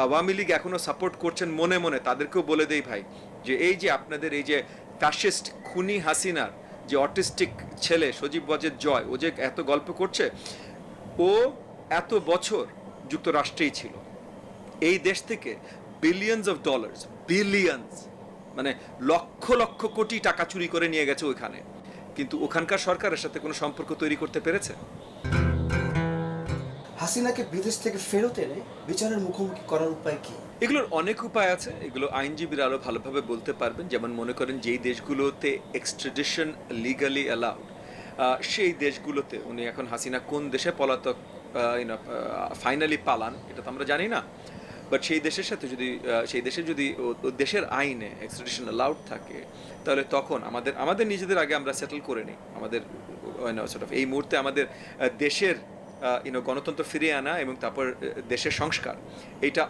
আওয়ামী লীগ এখনো সাপোর্ট করছেন মনে মনে তাদেরকেও বলে দেই ভাই, যে এই যে আপনাদের এই যে ফ্যাসিস্ট খুনি হাসিনার যে অটিস্টিক ছেলে সজীব ওয়াজেদ জয়, ও যে এত গল্প করছে, ও এত বছর যুক্তরাষ্ট্রেই ছিল, এই দেশ থেকে বিলিয়নস অফ ডলার্স, বিলিয়নস মানে লক্ষ লক্ষ কোটি টাকা চুরি করে নিয়ে গেছে ওইখানে, কিন্তু ওখানকার সরকারের সাথে কোনো সম্পর্ক তৈরি করতে পেরেছে? হাসিনাকে বিদেশ থেকে ফেরত এনে বিচারের মুখোমুখি করার উপায় কি? এগুলোর অনেক উপায় আছে, এগুলো আইনজীবীরা আরও ভালোভাবে বলতে পারবেন। যেমন মনে করেন যেই দেশগুলোতে এক্সট্রাডিশন লিগালি অ্যালাউড, সেই দেশগুলোতে উনি এখন হাসিনা কোন দেশে পলাতক ফাইনালি পালান এটা তো আমরা জানি না, বাট সেই দেশের সাথে যদি সেই দেশে যদি দেশের আইনে এক্সট্রাডিশন অ্যালাউড থাকে, তাহলে তখন আমাদের নিজেদের আগে আমরা সেটেল করে নিই আমাদের এই মুহূর্তে আমাদের দেশের গণতন্ত্র ফিরিয়ে আনা এবং তারপর দেশের সংস্কার, এইটা